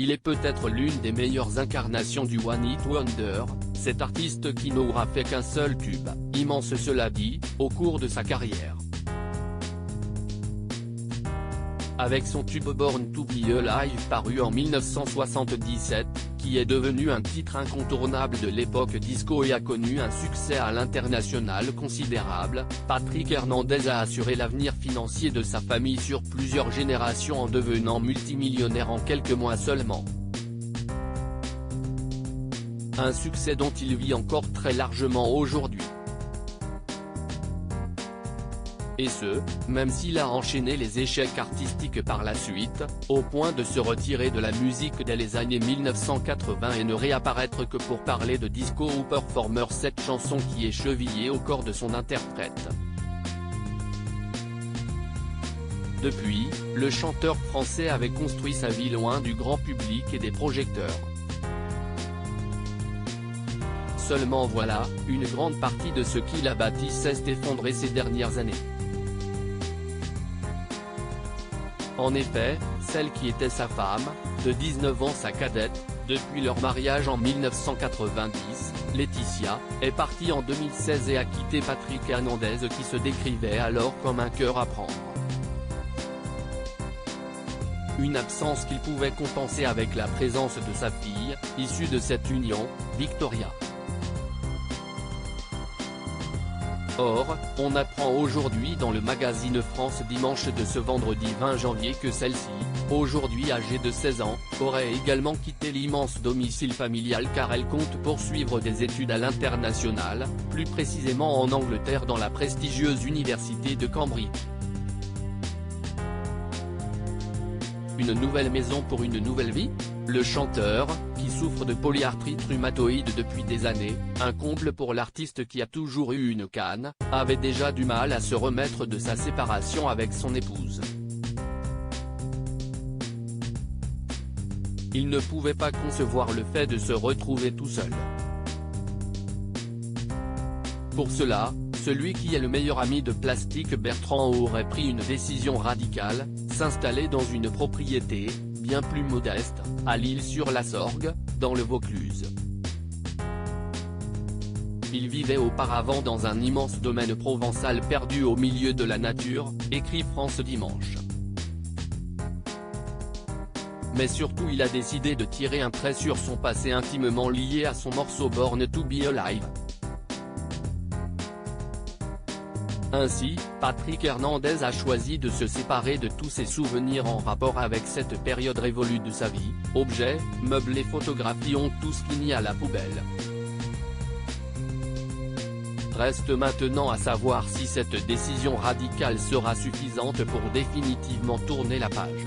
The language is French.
il est peut-être l'une des meilleures incarnations du One Hit Wonder, cet artiste qui n'aura fait qu'un seul tube, immense cela dit, au cours de sa carrière. Avec son tube Born to Be Alive paru en 1977, qui est devenu un titre incontournable de l'époque disco et a connu un succès à l'international considérable, Patrick Hernandez a assuré l'avenir financier de sa famille sur plusieurs générations en devenant multimillionnaire en quelques mois seulement. Un succès dont il vit encore très largement aujourd'hui. Et ce, même s'il a enchaîné les échecs artistiques par la suite, au point de se retirer de la musique dès les années 1980 et ne réapparaître que pour parler de disco ou performer, cette chanson qui est chevillée au corps de son interprète. Depuis, le chanteur français avait construit sa vie loin du grand public et des projecteurs. Seulement voilà, une grande partie de ce qu'il a bâti s'est effondrée ces dernières années. En effet, celle qui était sa femme, de 19 ans sa cadette, depuis leur mariage en 1990, Laetitia, est partie en 2016 et a quitté Patrick Hernandez qui se décrivait alors comme un cœur à prendre. Une absence qu'il pouvait compenser avec la présence de sa fille, issue de cette union, Victoria. Or, on apprend aujourd'hui dans le magazine France Dimanche de ce vendredi 20 janvier que celle-ci, aujourd'hui âgée de 16 ans, aurait également quitté l'immense domicile familial car elle compte poursuivre des études à l'international, plus précisément en Angleterre dans la prestigieuse université de Cambridge. Une nouvelle maison pour une nouvelle vie ? Le chanteur, qui souffre de polyarthrite rhumatoïde depuis des années, un comble pour l'artiste qui a toujours eu une canne, avait déjà du mal à se remettre de sa séparation avec son épouse. Il ne pouvait pas concevoir le fait de se retrouver tout seul. Pour cela, celui qui est le meilleur ami de Plastique Bertrand aurait pris une décision radicale, s'installer dans une propriété, bien plus modeste, à L'Isle-sur-la-Sorgue, dans le Vaucluse. Il vivait auparavant dans un immense domaine provençal perdu au milieu de la nature, écrit France Dimanche. Mais surtout il a décidé de tirer un trait sur son passé intimement lié à son morceau Born to Be Alive. Ainsi, Patrick Hernandez a choisi de se séparer de tous ses souvenirs en rapport avec cette période révolue de sa vie, objets, meubles et photographies ont tous fini à la poubelle. Reste maintenant à savoir si cette décision radicale sera suffisante pour définitivement tourner la page.